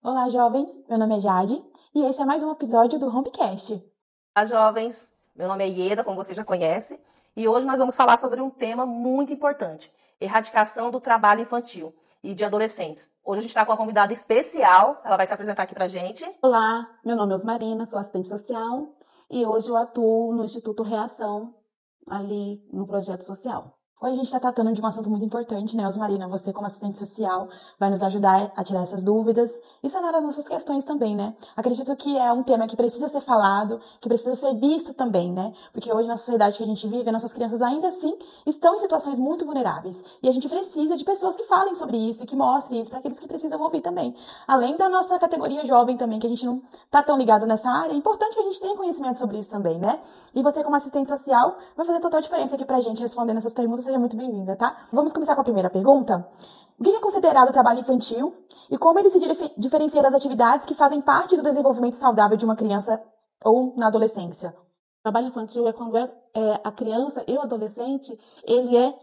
Olá, jovens! Meu nome é Jade e esse é mais um episódio do Homecast. Olá, jovens! Meu nome é Ieda, como você já conhece, e hoje nós vamos falar sobre um tema muito importante: erradicação do trabalho infantil e de adolescentes. Hoje a gente está com uma convidada especial, ela vai se apresentar aqui pra gente. Olá, meu nome é Osmarina, sou assistente social e hoje eu atuo no Instituto Reação, ali no projeto social. Hoje a gente está tratando de um assunto muito importante, né, Osmarina? Você, como assistente social, vai nos ajudar a tirar essas dúvidas e sanar as nossas questões também, né? Acredito que é um tema que precisa ser falado, que precisa ser visto também, né? Porque hoje, na sociedade que a gente vive, nossas crianças ainda assim estão em situações muito vulneráveis. E a gente precisa de pessoas que falem sobre isso e que mostrem isso para aqueles que precisam ouvir também. Além da nossa categoria jovem também, que a gente não está tão ligado nessa área, é importante que a gente tenha conhecimento sobre isso também, né? E você, como assistente social, vai fazer total diferença aqui pra gente respondendo essas perguntas. Seja muito bem-vinda, tá? Vamos começar com a primeira pergunta? O que é considerado trabalho infantil e como ele se diferencia das atividades que fazem parte do desenvolvimento saudável de uma criança ou na adolescência? Trabalho infantil é quando a criança e o adolescente, ele é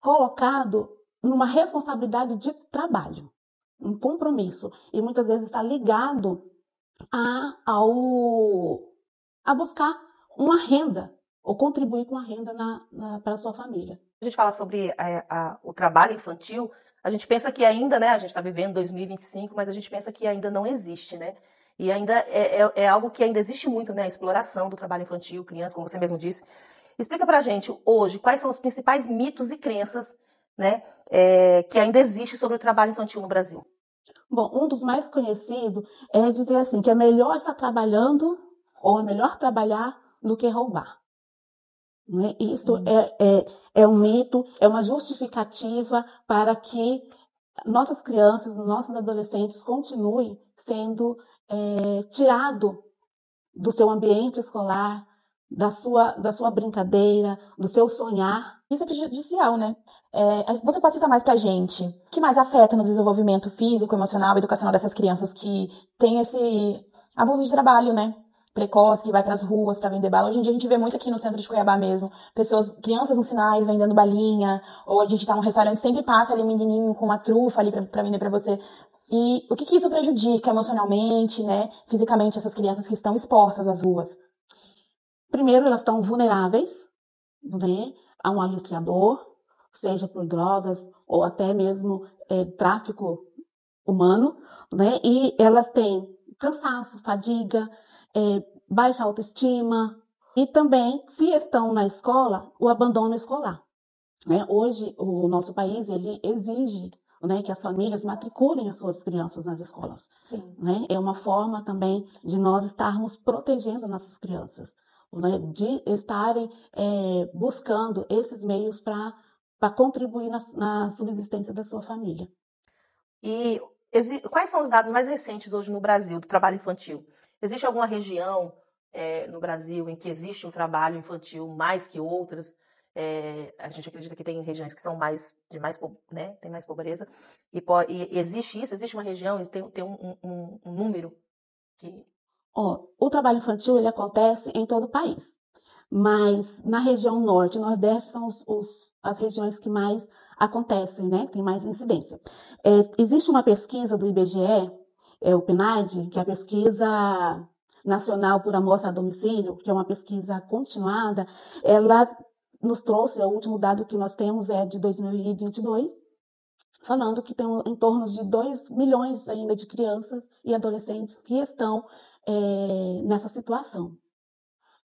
colocado numa responsabilidade de trabalho, um compromisso, e muitas vezes está ligado a buscar uma renda, ou contribuir com a renda para a sua família. A gente fala sobre o trabalho infantil, a gente pensa que ainda, né, a gente está vivendo 2025, mas a gente pensa que ainda não existe, né? E ainda é algo que ainda existe muito, né? A exploração do trabalho infantil, criança, como você mesmo disse. Explica pra gente hoje quais são os principais mitos e crenças, né, que ainda existe sobre o trabalho infantil no Brasil. Bom, um dos mais conhecidos é dizer assim, que é melhor estar trabalhando ou é melhor trabalhar do que roubar. Né? Isso é um mito, é uma justificativa para que nossas crianças, nossos adolescentes continuem sendo tirados do seu ambiente escolar, da sua brincadeira, do seu sonhar. Isso é prejudicial, né? Você pode citar mais pra gente? O que mais afeta no desenvolvimento físico, emocional e educacional dessas crianças que têm esse abuso de trabalho, né? Precoce, que vai pras ruas pra vender bala. Hoje em dia a gente vê muito aqui no centro de Cuiabá mesmo. Crianças nos sinais vendendo balinha, ou a gente tá num restaurante, sempre passa ali um menininho com uma trufa ali pra vender pra você. E o que isso prejudica emocionalmente, né? Fisicamente essas crianças que estão expostas às ruas? Primeiro, elas estão vulneráveis, né, a um aliciador, seja por drogas ou até mesmo tráfico humano, né? E elas têm cansaço, fadiga, baixa autoestima e também, se estão na escola, o abandono escolar. Né? Hoje, o nosso país ele exige, né, que as famílias matriculem as suas crianças nas escolas. Sim. Né? É uma forma também de nós estarmos protegendo nossas crianças, né? De estarem buscando esses meios para contribuir na subsistência da sua família. E quais são os dados mais recentes hoje no Brasil do trabalho infantil? Existe alguma região no Brasil em que existe um trabalho infantil mais que outras? A gente acredita que tem regiões que são né, tem mais pobreza. E existe isso? Existe uma região, tem um número que... O trabalho infantil ele acontece em todo o país, mas na região norte e nordeste são as regiões que mais acontecem, né? Tem mais incidência. Existe uma pesquisa do IBGE, o PNAD, que é a Pesquisa Nacional por Amostra a Domicílio, que é uma pesquisa continuada. Ela nos trouxe, o último dado que nós temos é de 2022, falando que tem em torno de 2 milhões ainda de crianças e adolescentes que estão nessa situação.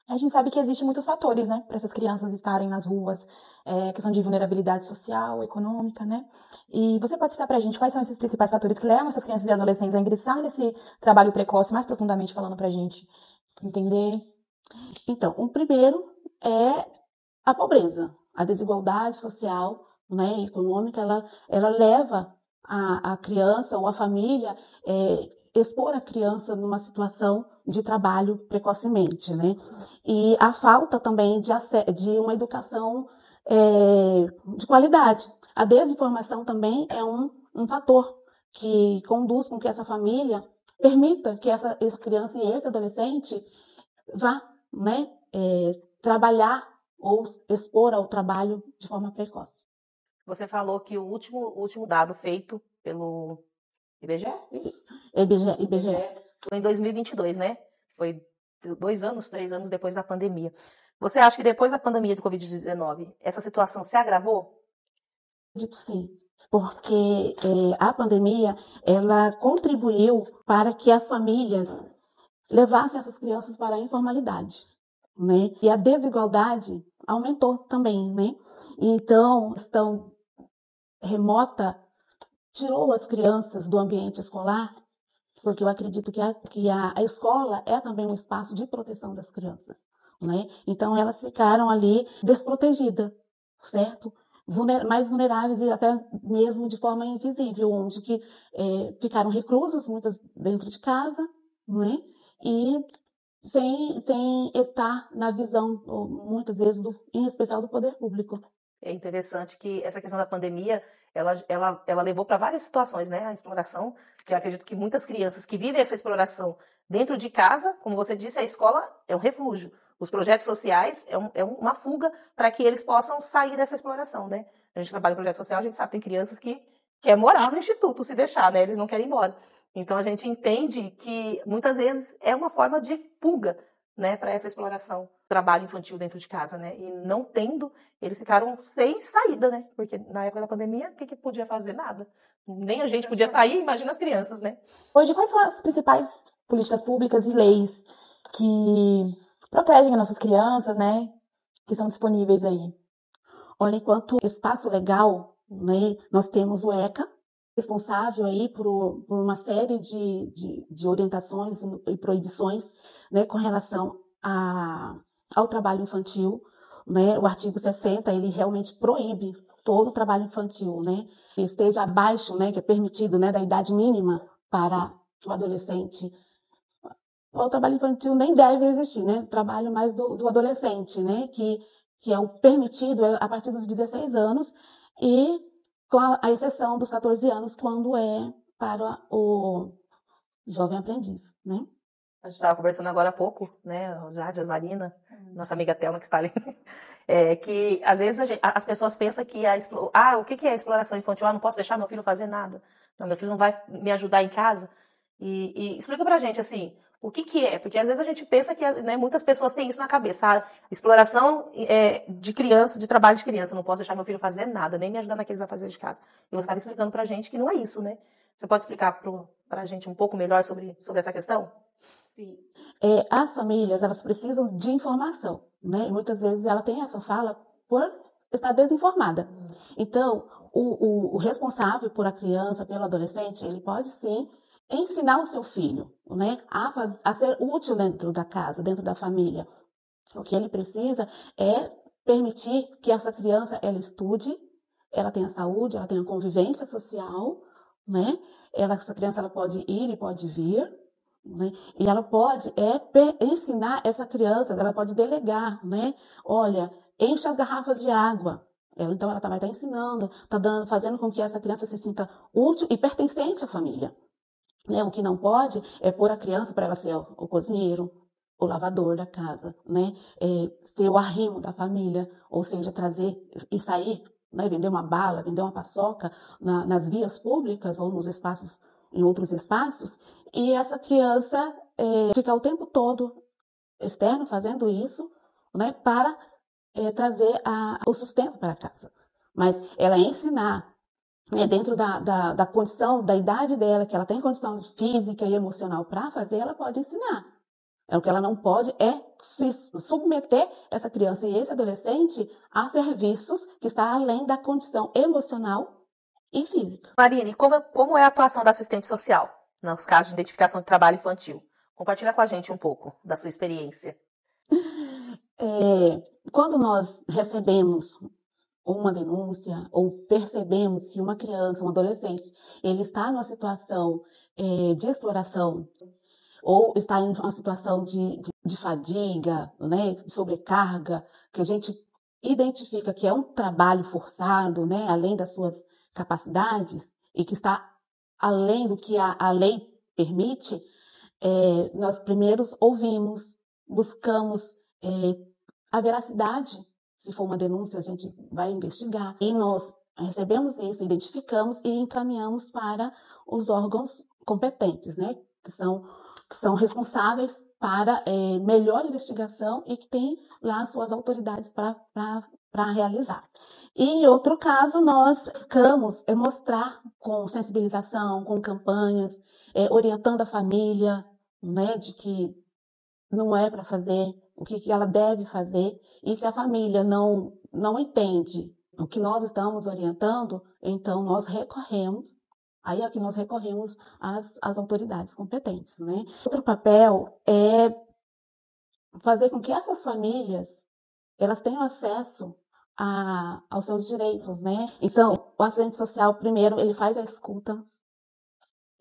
A gente sabe que existem muitos fatores, né, para essas crianças estarem nas ruas, questão de vulnerabilidade social, econômica, né? E você pode citar pra gente quais são esses principais fatores que levam essas crianças e adolescentes a ingressar nesse trabalho precoce, mais profundamente falando pra gente entender? Então, o primeiro é a pobreza, a desigualdade social, né, econômica, ela leva a criança ou a família expor a criança numa situação de trabalho precocemente, né? E a falta também de uma educação de qualidade. A desinformação também é um fator que conduz com que essa família permita que essa criança e esse adolescente vá, né, trabalhar ou expor ao trabalho de forma precoce. Você falou que o último dado feito pelo IBGE, isso? IBGE. Foi em 2022, né? Foi 2 anos, 3 anos depois da pandemia. Você acha que depois da pandemia do Covid-19, essa situação se agravou? Acredito sim, porque a pandemia ela contribuiu para que as famílias levassem essas crianças para a informalidade, né? E a desigualdade aumentou também, né? Então, a questão remota tirou as crianças do ambiente escolar, porque eu acredito que a escola é também um espaço de proteção das crianças, né? Então, elas ficaram ali desprotegidas, certo? Mais vulneráveis e até mesmo de forma invisível, onde que ficaram reclusos, muitas dentro de casa, né? E sem estar na visão, muitas vezes, em especial do poder público. É interessante que essa questão da pandemia, ela levou para várias situações, né? A exploração, que eu acredito que muitas crianças que vivem essa exploração dentro de casa, como você disse, a escola é um refúgio. Os projetos sociais é uma fuga para que eles possam sair dessa exploração, né? A gente trabalha em projeto social, a gente sabe que tem crianças que querem morar no instituto, se deixar, né? Eles não querem ir embora. Então a gente entende que muitas vezes é uma forma de fuga, né, para essa exploração, trabalho infantil dentro de casa, né? E não tendo, eles ficaram sem saída, né? Porque na época da pandemia, o que podia fazer? Nada. Nem a gente podia sair, imagina as crianças, né? Hoje, quais são as principais políticas públicas e leis que protegem as nossas crianças, né? Que são disponíveis aí? Olha, enquanto espaço legal, né, nós temos o ECA, responsável aí por uma série de orientações e proibições, né, com relação ao trabalho infantil, né? O artigo 60, ele realmente proíbe todo o trabalho infantil, né? Que esteja abaixo, né, que é permitido, né, da idade mínima para o adolescente. O trabalho infantil nem deve existir, né? O trabalho mais do adolescente, né? Que é o permitido a partir dos 16 anos e com a exceção dos 14 anos, quando é para o jovem aprendiz, né? A gente estava conversando agora há pouco, né, Jade, Asmarina, nossa amiga Thelma que está ali, que às vezes as pessoas pensam que o que é a exploração infantil? Não posso deixar meu filho fazer nada. Não, meu filho não vai me ajudar em casa. E explica pra gente, assim, o que é? Porque às vezes a gente pensa que, né, muitas pessoas têm isso na cabeça. Exploração de criança, de trabalho de criança. Não posso deixar meu filho fazer nada, nem me ajudar naqueles afazeres de casa. E você estava explicando pra gente que não é isso, né? Você pode explicar pra gente um pouco melhor sobre essa questão? Sim. As famílias, elas precisam de informação, né? E muitas vezes ela tem essa fala por estar desinformada. Então, o responsável por a criança, pelo adolescente, ele pode sim ensinar o seu filho, né, a ser útil dentro da casa, dentro da família. O que ele precisa é permitir que essa criança ela estude, ela tenha saúde, ela tenha convivência social, né? Essa criança ela pode ir e pode vir, né? E ela pode ensinar essa criança, ela pode delegar, né? Olha, enche as garrafas de água. Então ela vai estar ensinando, fazendo com que essa criança se sinta útil e pertencente à família. Né? O que não pode é pôr a criança para ela ser o cozinheiro, o lavador da casa, né? Ser o arrimo da família, ou seja, trazer e sair, né? Vender uma bala, vender uma paçoca nas vias públicas ou nos espaços, em outros espaços, e essa criança ficar o tempo todo externo fazendo isso, né? Para trazer o sustento para casa. Mas ela ensinar dentro da condição, da idade dela, que ela tem condição física e emocional para fazer, ela pode ensinar. O que ela não pode é se submeter essa criança e esse adolescente a serviços que está além da condição emocional e física. Marine, como é a atuação da assistente social nos casos de identificação de trabalho infantil? Compartilha com a gente um pouco da sua experiência. Quando nós recebemos uma denúncia ou percebemos que uma criança, um adolescente, ele está numa situação de exploração ou está em uma situação de fadiga, né, de sobrecarga, que a gente identifica que é um trabalho forçado, né, além das suas capacidades e que está além do que a lei permite, nós primeiro ouvimos, buscamos a veracidade. Se for uma denúncia, a gente vai investigar. E nós recebemos isso, identificamos e encaminhamos para os órgãos competentes, né, que são responsáveis para melhor investigação e que têm lá suas autoridades para realizar. E em outro caso, nós buscamos mostrar com sensibilização, com campanhas, orientando a família, né, de que não é para fazer, o que ela deve fazer, e se a família não entende o que nós estamos orientando, então nós recorremos, aí é que nós recorremos às autoridades competentes, né? Outro papel é fazer com que essas famílias, elas tenham acesso aos seus direitos, né? Então, o assistente social, primeiro, ele faz a escuta,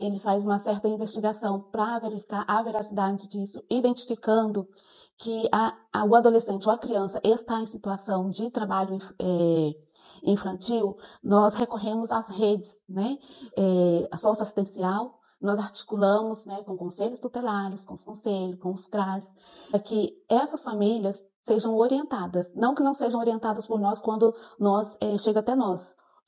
ele faz uma certa investigação para verificar a veracidade disso, identificando que o adolescente ou a criança está em situação de trabalho infantil, nós recorremos às redes, né, a socioassistencial, nós articulamos, né, com conselhos tutelares, com os conselhos, com os CRAS, para que essas famílias sejam orientadas, não que não sejam orientadas por nós quando chega até nós,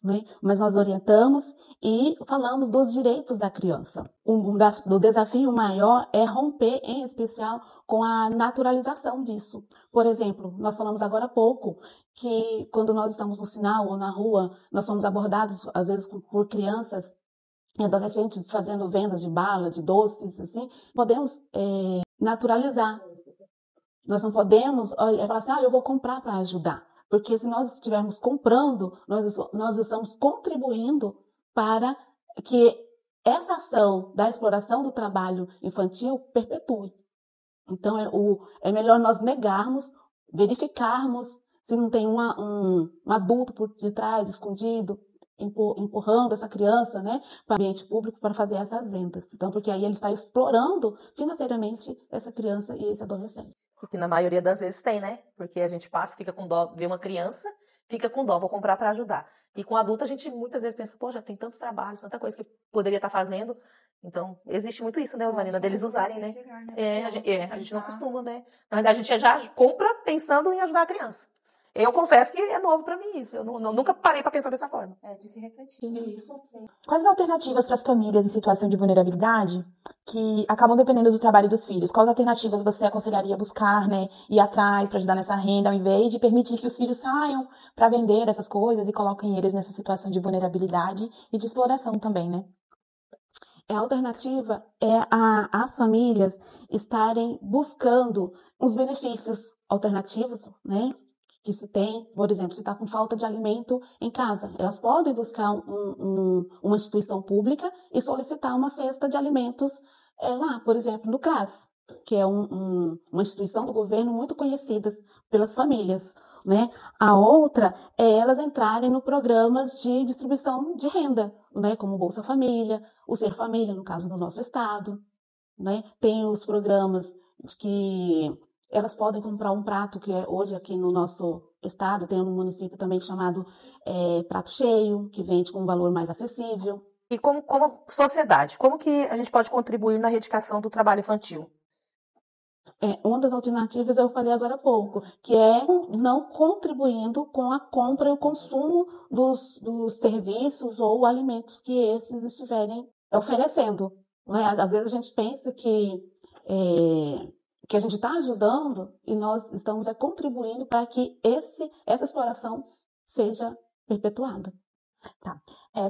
né, mas nós orientamos e falamos dos direitos da criança. O desafio maior é romper, em especial, com a naturalização disso. Por exemplo, nós falamos agora há pouco que quando nós estamos no sinal ou na rua, nós somos abordados, às vezes, por crianças e adolescentes fazendo vendas de bala, de doces, assim. Podemos naturalizar. Nós não podemos falar assim, eu vou comprar para ajudar. Porque se nós estivermos comprando, nós estamos contribuindo para que essa ação da exploração do trabalho infantil perpetue. Então, é melhor nós negarmos, verificarmos se não tem um adulto por detrás, escondido, empurrando essa criança, né, para o ambiente público para fazer essas vendas. Então, porque aí ele está explorando financeiramente essa criança e esse adolescente. Que na maioria das vezes tem, né? Porque a gente passa, fica com dó, vê uma criança, fica com dó, vou comprar para ajudar. E com adulto a gente muitas vezes pensa, já tem tantos trabalhos, tanta coisa que poderia estar fazendo. Então, existe muito isso, né, Osmarina, deles usarem, né? A gente não costuma, né? Na verdade, a gente já compra pensando em ajudar a criança. Eu confesso que é novo para mim isso. Eu nunca parei para pensar dessa forma. De se refletir. Isso, sim. Quais as alternativas para as famílias em situação de vulnerabilidade que acabam dependendo do trabalho dos filhos? Quais alternativas você aconselharia buscar, né? Ir atrás para ajudar nessa renda, ao invés de permitir que os filhos saiam para vender essas coisas e coloquem eles nessa situação de vulnerabilidade e de exploração também, né? A alternativa é as famílias estarem buscando os benefícios alternativos, né? Que se tem, por exemplo, se está com falta de alimento em casa, elas podem buscar uma instituição pública e solicitar uma cesta de alimentos lá, por exemplo, no CRAS, que é uma instituição do governo muito conhecida pelas famílias, né? A outra é elas entrarem no programas de distribuição de renda, né? Como Bolsa Família, o Ser Família, no caso do nosso estado, né? Tem os programas que elas podem comprar um prato, que hoje aqui no nosso estado, tem um município também chamado Prato Cheio, que vende com um valor mais acessível. E como sociedade, como que a gente pode contribuir na erradicação do trabalho infantil? Uma das alternativas eu falei agora há pouco, que é não contribuindo com a compra e o consumo dos serviços ou alimentos que esses estiverem oferecendo, né? Às vezes a gente pensa que a gente está ajudando e nós estamos contribuindo para que essa exploração seja perpetuada. Tá.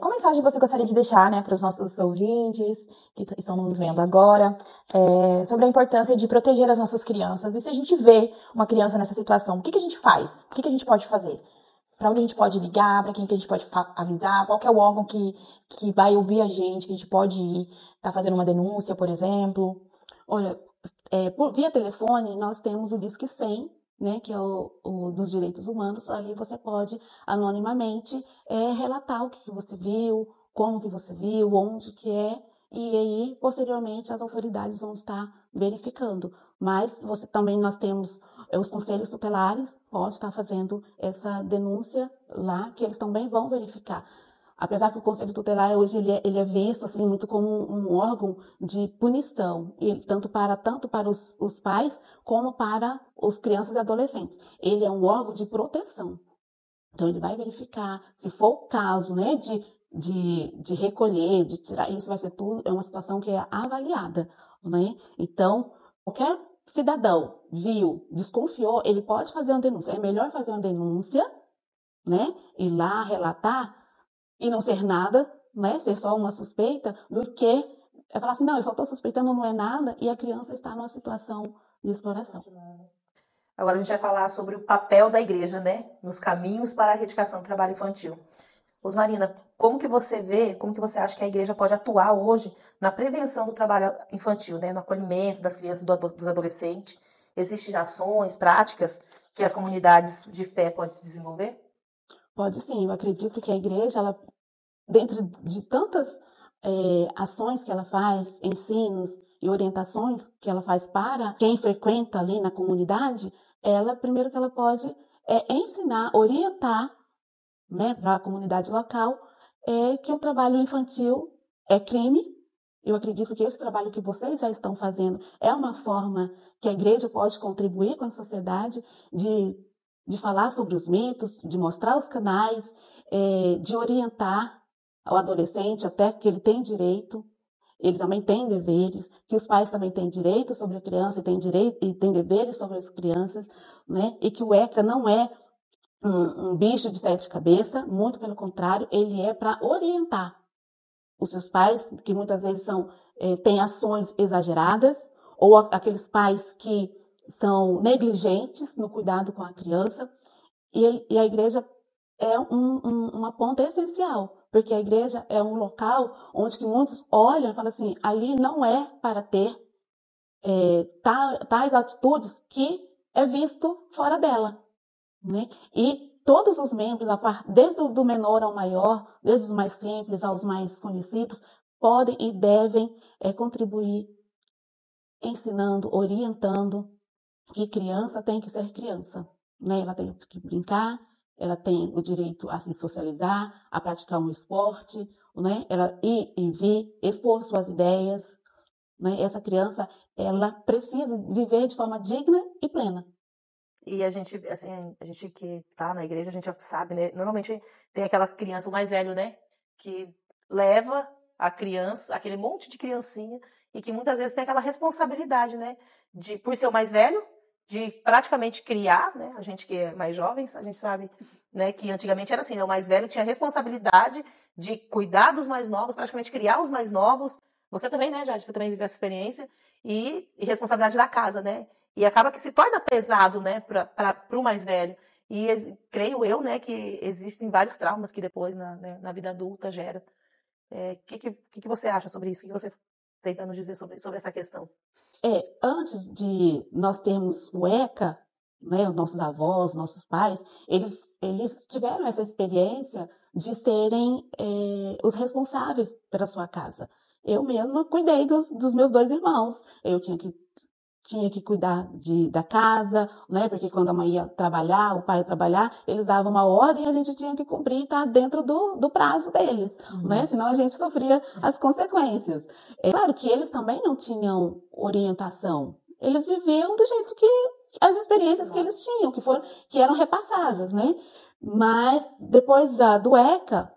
Qual mensagem você gostaria de deixar, né, para os nossos ouvintes que estão nos vendo agora, sobre a importância de proteger as nossas crianças? E se a gente vê uma criança nessa situação, o que a gente faz? O que a gente pode fazer? Para onde a gente pode ligar? Para quem que a gente pode avisar? Qual que é o órgão que vai ouvir a gente? Que a gente pode estar fazendo uma denúncia, por exemplo? Olha, via telefone, nós temos o Disque 100, né, que é o dos direitos humanos. Ali você pode anonimamente relatar o que você viu, como que você viu, onde que é, e aí posteriormente as autoridades vão estar verificando. Mas nós temos os conselhos tutelares, pode estar fazendo essa denúncia lá, que eles também vão verificar. Apesar que o Conselho Tutelar hoje ele é visto assim, muito como um órgão de punição, tanto para os pais como para os crianças e adolescentes. Ele é um órgão de proteção. Então, ele vai verificar, se for o caso, né, de recolher, de tirar, isso vai ser tudo, é uma situação que é avaliada, né? Então, qualquer cidadão viu, desconfiou, ele pode fazer uma denúncia. É melhor fazer uma denúncia, né, ir lá relatar e não ser nada, né, ser só uma suspeita, do que falar assim, não, eu só estou suspeitando, não é nada, e a criança está numa situação de exploração. Agora a gente vai falar sobre o papel da igreja, né, nos caminhos para a erradicação do trabalho infantil. Rosmarina, como que você vê, como que você acha que a igreja pode atuar hoje na prevenção do trabalho infantil, né, no acolhimento das crianças e dos adolescentes? Existem ações, práticas que as comunidades de fé podem desenvolver? Pode sim, eu acredito que a igreja, ela, dentro de tantas ações que ela faz, ensinos e orientações que ela faz para quem frequenta ali na comunidade, primeiro que ela pode ensinar, orientar, né, para a comunidade local, que o trabalho infantil é crime. Eu acredito que esse trabalho que vocês já estão fazendo é uma forma que a igreja pode contribuir com a sociedade, de falar sobre os mitos, de mostrar os canais, de orientar o adolescente até que ele tem direito, ele também tem deveres, que os pais também têm direito sobre a criança e têm deveres sobre as crianças, né? E que o ECA não é um bicho de sete cabeças, muito pelo contrário, ele é para orientar os seus pais, que muitas vezes têm ações exageradas, ou aqueles pais que são negligentes no cuidado com a criança, e a igreja é uma ponta essencial, porque a igreja é um local onde que muitos olham e falam assim, ali não é para ter tais atitudes que é visto fora dela, né? E todos os membros, desde o do menor ao maior, desde os mais simples aos mais conhecidos, podem e devem contribuir ensinando, orientando que criança tem que ser criança, né? Ela tem que brincar, ela tem o direito a se socializar, a praticar um esporte, né? Ela ir e vir, expor suas ideias, né? Essa criança, ela precisa viver de forma digna e plena. E a gente, assim, a gente que tá na igreja, a gente já sabe, né? Normalmente tem aquela criança, o mais velho, né? Que leva a criança, aquele monte de criancinha, e que muitas vezes tem aquela responsabilidade, né? De, por ser o mais velho, de praticamente criar, né? A gente que é mais jovens, a gente sabe, né? Que antigamente era assim, né? O mais velho tinha a responsabilidade de cuidar dos mais novos, praticamente criar os mais novos. Você também, né, Jade? Você também vive essa experiência. E responsabilidade da casa, né? E acaba que se torna pesado, né, para o mais velho. E creio eu, né, que existem vários traumas que depois na vida adulta gera. Que você acha sobre isso? O que você tem para nos dizer sobre essa questão? Antes de nós termos o ECA, né, os nossos avós, nossos pais, eles tiveram essa experiência de serem os responsáveis pela sua casa. Eu mesma cuidei dos meus dois irmãos. Eu tinha que cuidar da casa, né? Porque quando a mãe ia trabalhar, o pai ia trabalhar, eles davam uma ordem e a gente tinha que cumprir e estar dentro do prazo deles, né? Senão a gente sofria as consequências. É claro que eles também não tinham orientação. Eles viviam do jeito que as experiências que eles tinham, que eram repassadas, né? Mas depois do ECA,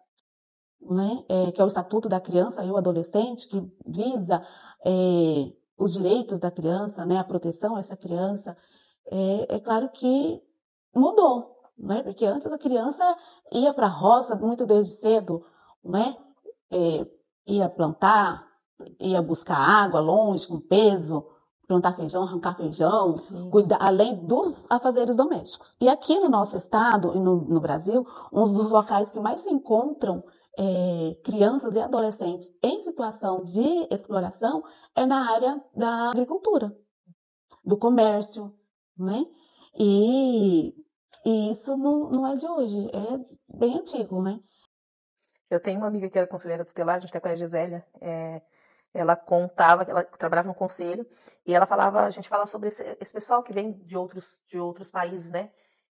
né? Que é o Estatuto da Criança e o Adolescente, que visa os direitos da criança, né, a proteção a essa criança, é claro que mudou, né, porque antes a criança ia para a roça muito desde cedo, né, ia plantar, ia buscar água longe, com peso, plantar feijão, arrancar feijão, cuidar, além dos afazeres domésticos. E aqui no nosso estado e no Brasil, um dos locais que mais se encontram crianças e adolescentes em situação de exploração é na área da agricultura, do comércio, né? E isso não é de hoje, é bem antigo, né? Eu tenho uma amiga que era conselheira tutelar, a gente até conhece a Gisélia, ela contava que ela trabalhava no conselho e a gente fala sobre esse pessoal que vem de outros países, né?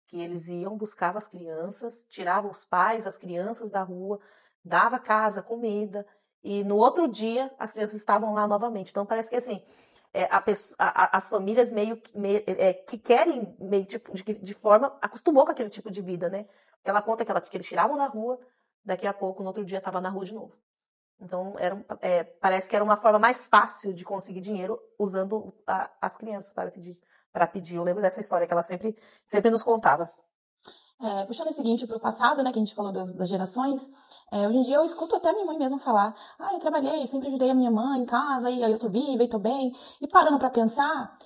Que eles iam, buscavam as crianças, tiravam os pais, as crianças da rua, dava casa, comida, e no outro dia as crianças estavam lá novamente. Então parece que assim, as famílias meio que querem, meio de forma, acostumou com aquele tipo de vida, né? Ela conta que eles tiravam da rua, daqui a pouco, no outro dia, estava na rua de novo. Então, parece que era uma forma mais fácil de conseguir dinheiro usando as crianças para pedir. Eu lembro dessa história que ela sempre nos contava. Puxando esse seguinte para o passado, né, que a gente falou das gerações, hoje em dia eu escuto até minha mãe mesmo falar, eu trabalhei, sempre ajudei a minha mãe em casa, e aí eu tô viva e tô bem. E parando para pensar,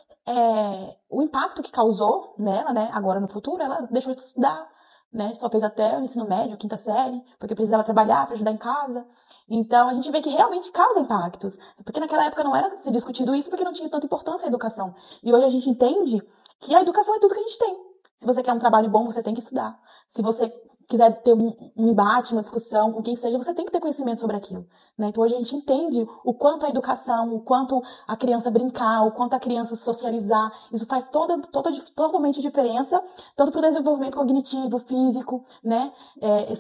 o impacto que causou nela, né, agora no futuro, ela deixou de estudar, né, só fez até o ensino médio, quinta série, porque precisava trabalhar para ajudar em casa. Então, a gente vê que realmente causa impactos. Porque naquela época não era se discutido isso, porque não tinha tanta importância a educação. E hoje a gente entende que a educação é tudo que a gente tem. Se você quer um trabalho bom, você tem que estudar. Se você quiser ter um embate, uma discussão com quem seja, você tem que ter conhecimento sobre aquilo, né? Então hoje a gente entende o quanto a educação, o quanto a criança brincar, o quanto a criança socializar, isso faz totalmente diferença, tanto para o desenvolvimento cognitivo, físico, né?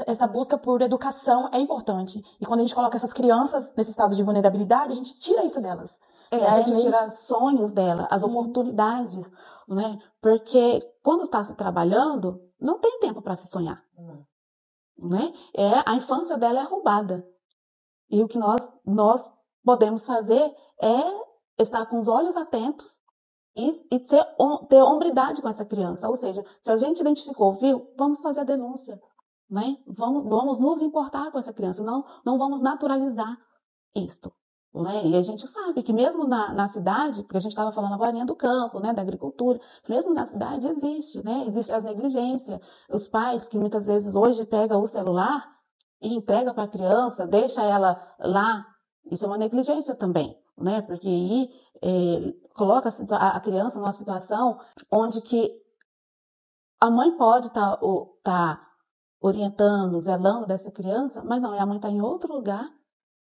Essa busca por educação é importante. E quando a gente coloca essas crianças nesse estado de vulnerabilidade, a gente tira isso delas. A gente tira sonhos dela, as oportunidades, né? Porque quando está se trabalhando, não tem tempo para se sonhar, né? A infância dela é roubada. E o que nós podemos fazer é estar com os olhos atentos e ter hombridade com essa criança. Ou seja, se a gente identificou, viu, vamos fazer a denúncia, né? Vamos nos importar com essa criança, não vamos naturalizar isto. Né? E a gente sabe que mesmo na cidade, porque a gente estava falando agora do campo, né, da agricultura, mesmo na cidade existe, né? Existe as negligências. Os pais que muitas vezes hoje pegam o celular e entrega para a criança, deixa ela lá, isso é uma negligência também, né? Porque aí coloca a criança numa situação onde que a mãe pode estar orientando, zelando dessa criança, mas não, a mãe está em outro lugar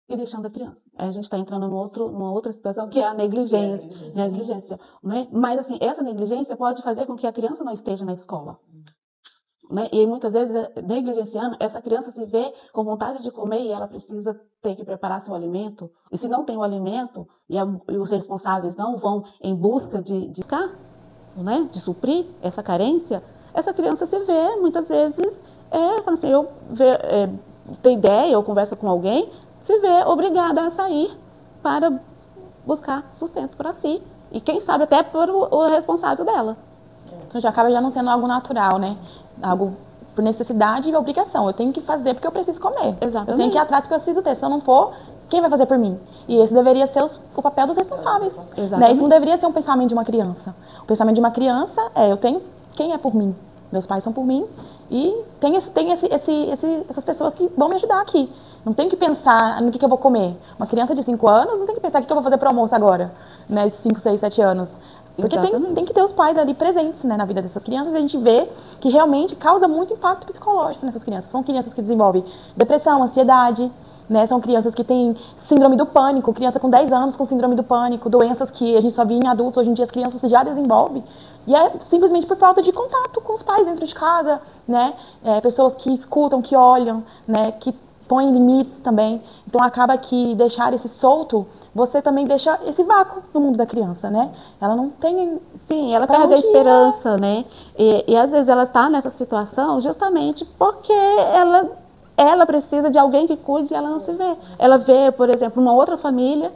e deixando a criança. Aí a gente está entrando numa outra situação, que é a negligência. Né? Mas, assim, essa negligência pode fazer com que a criança não esteja na escola. Né? E muitas vezes, negligenciando, essa criança se vê com vontade de comer e ela precisa ter que preparar seu alimento. E se não tem o alimento, e os responsáveis não vão em busca de né? De suprir essa carência, essa criança se vê, muitas vezes, tem ideia ou conversa com alguém, se vê obrigada a sair para buscar sustento para si. E quem sabe até por o responsável dela. Então já acaba não sendo algo natural, né? Algo por necessidade e obrigação. Eu tenho que fazer porque eu preciso comer. Exatamente. Eu tenho que ir atrás porque eu preciso ter. Se eu não for, quem vai fazer por mim? E esse deveria ser o papel dos responsáveis. Né? Isso não deveria ser um pensamento de uma criança. O pensamento de uma criança eu tenho quem é por mim. Meus pais são por mim. E tem essas pessoas que vão me ajudar aqui. Não tem que pensar no que eu vou comer. Uma criança de 5 anos não tem que pensar o que eu vou fazer para o almoço agora, né? 5, 6, 7 anos. Porque tem que ter os pais ali presentes, né, na vida dessas crianças. E a gente vê que realmente causa muito impacto psicológico nessas crianças. São crianças que desenvolvem depressão, ansiedade, né? São crianças que têm síndrome do pânico. Criança com 10 anos com síndrome do pânico. Doenças que a gente só via em adultos. Hoje em dia as crianças já desenvolvem. E é simplesmente por falta de contato com os pais dentro de casa, né? Pessoas que escutam, que olham, né? Que põem limites também. Então acaba que deixar esse solto, você também deixa esse vácuo no mundo da criança, né? Ela não tem... Sim, ela perde a esperança, né? E às vezes ela está nessa situação justamente porque ela precisa de alguém que cuide e ela não se vê. Ela vê, por exemplo, uma outra família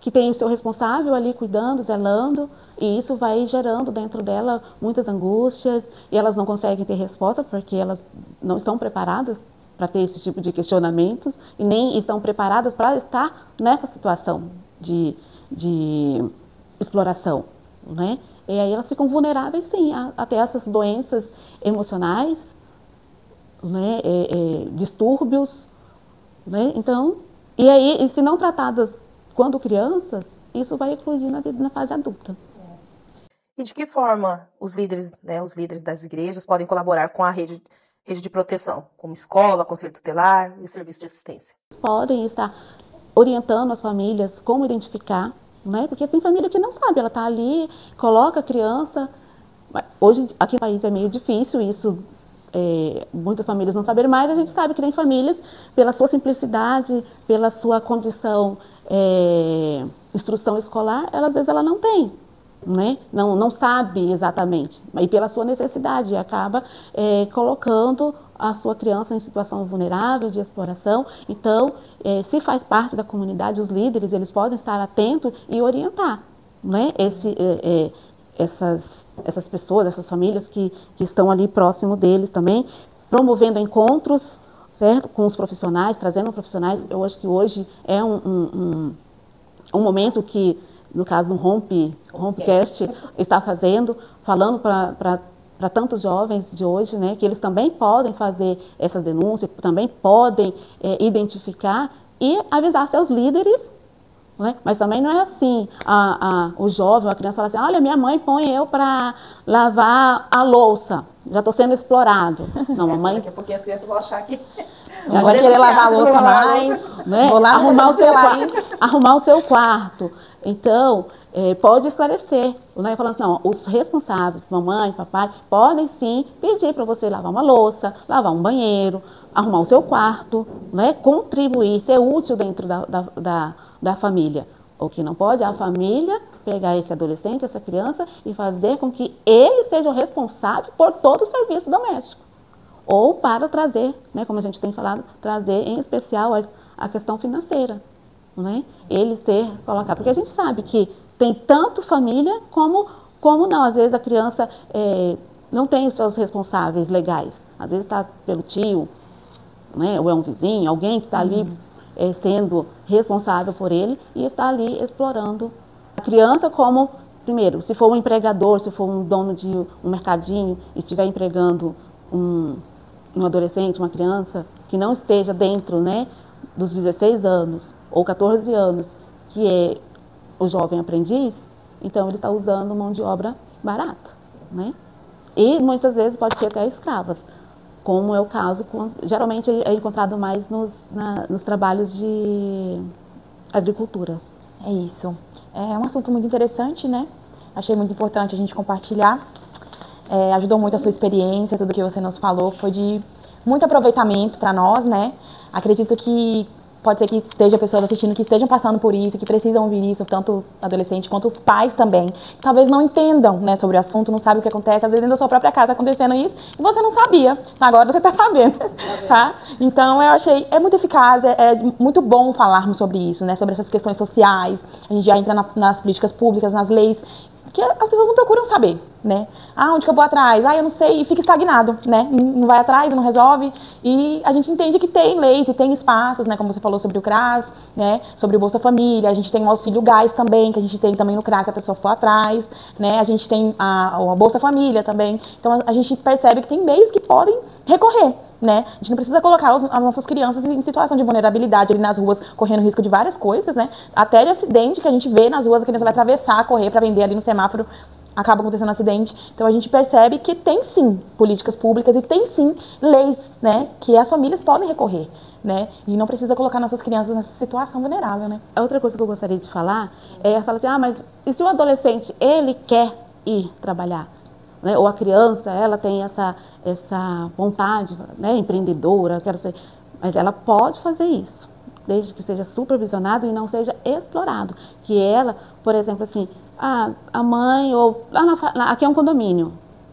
que tem o seu responsável ali cuidando, zelando, e isso vai gerando dentro dela muitas angústias, e elas não conseguem ter resposta porque elas não estão preparadas para ter esse tipo de questionamentos e nem estão preparadas para estar nessa situação de exploração, né? E aí elas ficam vulneráveis, sim, a ter essas doenças emocionais, né? Distúrbios, né? Então, e se não tratadas quando crianças, isso vai eclodir na fase adulta. E de que forma os líderes das igrejas podem colaborar com a rede de proteção, como escola, conselho tutelar e serviço de assistência? Podem estar orientando as famílias como identificar, né? Porque tem família que não sabe, ela está ali, coloca a criança. Hoje, aqui no país é meio difícil isso, muitas famílias não saberem, mas a gente sabe que tem famílias, pela sua simplicidade, pela sua condição, instrução escolar, às vezes ela não tem. Né? Não sabe exatamente, e pela sua necessidade acaba colocando a sua criança em situação vulnerável de exploração. Então, se faz parte da comunidade, os líderes, eles podem estar atentos e orientar, né, essas pessoas, essas famílias que estão ali próximo deles também, promovendo encontros, certo, com os profissionais, trazendo profissionais. Eu acho que hoje é um momento que, no caso do Rompecast, está fazendo, falando para tantos jovens de hoje, né, que eles também podem fazer essas denúncias, também podem identificar e avisar seus líderes, né? Mas também não é assim, o jovem, a criança fala assim, olha, minha mãe põe eu para lavar a louça, já estou sendo explorado. Não, a mãe... Daqui a pouquinho as crianças vão achar que... Não vai querer lavar a louça mais, né? Vou lá arrumar o seu quarto. Então, pode esclarecer, né? Falando, não, os responsáveis, mamãe, papai, podem sim pedir para você lavar uma louça, lavar um banheiro, arrumar o seu quarto, né? Contribuir, ser útil dentro da família. O que não pode é a família pegar esse adolescente, essa criança e fazer com que ele seja o responsável por todo o serviço doméstico. Ou para trazer, né, como a gente tem falado, trazer em especial a questão financeira, né? Ele ser colocado, porque a gente sabe que tem tanto família como não. Às vezes a criança não tem os seus responsáveis legais, às vezes está pelo tio, né, ou é um vizinho, alguém que está ali sendo responsável por ele e está ali explorando a criança como, primeiro, se for um empregador, se for um dono de um mercadinho e estiver empregando um adolescente, uma criança que não esteja dentro, né, dos 16 anos ou 14 anos, que é o jovem aprendiz, então ele está usando mão de obra barata, né? E muitas vezes pode ser até escravas, como é o caso, geralmente é encontrado mais nos trabalhos de agricultura. É isso. É um assunto muito interessante, né? Achei muito importante a gente compartilhar. Ajudou muito a sua experiência, tudo que você nos falou foi de muito aproveitamento para nós, né? Acredito que pode ser que esteja pessoas assistindo que estejam passando por isso, que precisam ouvir isso, tanto adolescente quanto os pais também. Talvez não entendam, né, sobre o assunto, não sabem o que acontece, às vezes dentro da sua própria casa acontecendo isso, e você não sabia, agora você está sabendo, tá? Então eu achei, muito eficaz, é muito bom falarmos sobre isso, né, sobre essas questões sociais, a gente já entra nas políticas públicas, nas leis, que as pessoas não procuram saber, né? Onde que eu vou atrás? Eu não sei, e fica estagnado, né? Não vai atrás, não resolve. E a gente entende que tem leis e tem espaços, né? Como você falou sobre o CRAS, né? Sobre o Bolsa Família, a gente tem o Auxílio Gás também, que a gente tem também no CRAS se a pessoa for atrás, né? A gente tem a Bolsa Família também. Então a gente percebe que tem meios que podem recorrer, né? A gente não precisa colocar as nossas crianças em situação de vulnerabilidade ali nas ruas, correndo risco de várias coisas, né? Até de acidente que a gente vê nas ruas, a criança vai atravessar, correr para vender ali no semáforo, acaba acontecendo um acidente. Então a gente percebe que tem sim políticas públicas e tem sim leis, né? Que as famílias podem recorrer, né? E não precisa colocar nossas crianças nessa situação vulnerável, né? A outra coisa que eu gostaria de falar falar assim, mas e se o adolescente, ele quer ir trabalhar? Né? Ou a criança, ela tem essa vontade, né, empreendedora, mas ela pode fazer isso, desde que seja supervisionado e não seja explorado. Que ela, por exemplo, assim, a mãe, ou aqui é um condomínio,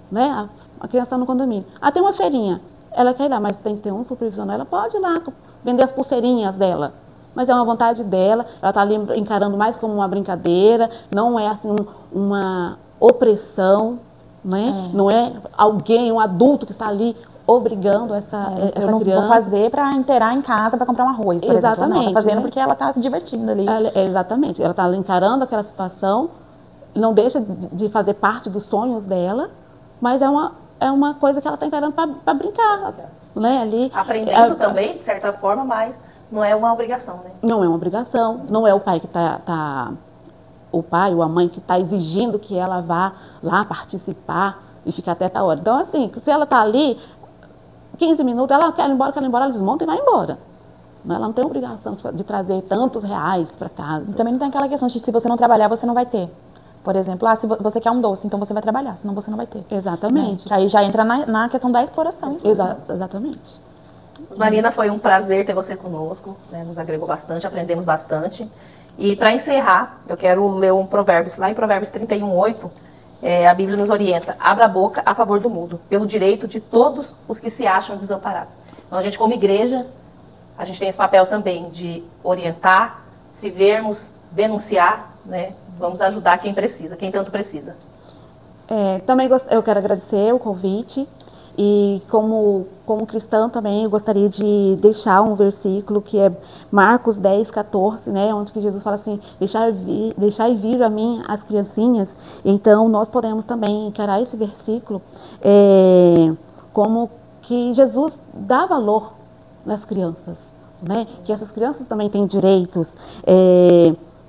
né? A criança está no condomínio. Tem uma feirinha, ela quer ir lá, mas tem que ter um supervisionado, ela pode ir lá vender as pulseirinhas dela. Mas é uma vontade dela, ela está ali encarando mais como uma brincadeira, não é assim uma opressão, né? Não é alguém, um adulto que está ali obrigando essa criança. Vou fazer para inteirar em casa para comprar um arroz, por exatamente, exemplo. Não, tá fazendo, né? Porque ela está se divertindo ali. Exatamente, ela está encarando aquela situação, não deixa de fazer parte dos sonhos dela, mas é uma coisa que ela está encarando para brincar, né? Ali, aprendendo também, de certa forma, mas não é uma obrigação, né? Não é uma obrigação, não é o pai que o pai ou a mãe que está exigindo que ela vá lá participar e ficar até tal hora. Então, assim, se ela está ali, 15 minutos, ela quer ir embora, ela desmonta e vai embora. Ela não tem obrigação de trazer tantos reais para casa. E também não tem aquela questão de se você não trabalhar, você não vai ter. Por exemplo, se você quer um doce, então você vai trabalhar, senão você não vai ter. Exatamente. Né? Aí já entra na questão da exploração. Exatamente. Marina, foi um prazer ter você conosco, né? Nos agregou bastante, aprendemos bastante. E para encerrar, eu quero ler um provérbio, lá em Provérbios 31:8, a Bíblia nos orienta, abra a boca a favor do mudo, pelo direito de todos os que se acham desamparados. Então, a gente, como igreja, a gente tem esse papel também de orientar, se vermos, denunciar, né? Vamos ajudar quem precisa, quem tanto precisa. Também eu quero agradecer o convite e como cristã também eu gostaria de deixar um versículo que é Marcos 10:14, né, onde que Jesus fala assim, deixai vir a mim as criancinhas. Então nós podemos também encarar esse versículo como que Jesus dá valor nas crianças, né, que essas crianças também têm direitos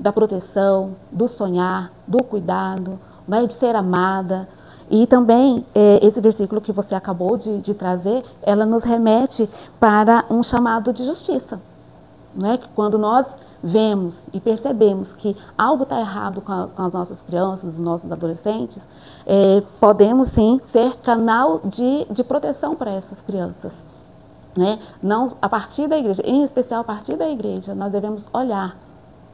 da proteção, do sonhar, do cuidado, né, de ser amada. E também esse versículo que você acabou de trazer, ela nos remete para um chamado de justiça, né? Que quando nós vemos e percebemos que algo está errado com as nossas crianças, os nossos adolescentes, podemos sim ser canal de proteção para essas crianças, né? Não a partir da igreja, em especial a partir da igreja, nós devemos olhar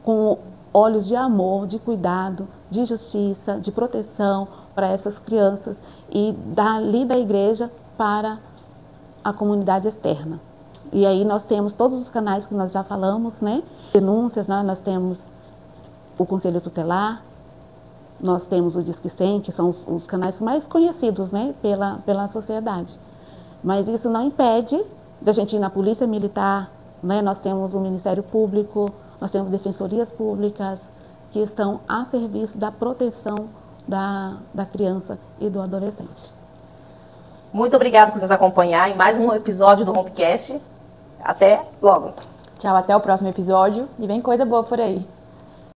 com olhos de amor, de cuidado, de justiça, de proteção para essas crianças e dali da igreja para a comunidade externa. E aí nós temos todos os canais que nós já falamos, né? Denúncias, né? Nós temos o Conselho Tutelar, nós temos o Disque 100, que são os canais mais conhecidos, né? pela sociedade. Mas isso não impede da gente ir na Polícia Militar, né? Nós temos o Ministério Público, nós temos defensorias públicas que estão a serviço da proteção da criança e do adolescente. Muito obrigada por nos acompanhar em mais um episódio do Homecast. Até logo. Tchau, até o próximo episódio e vem coisa boa por aí.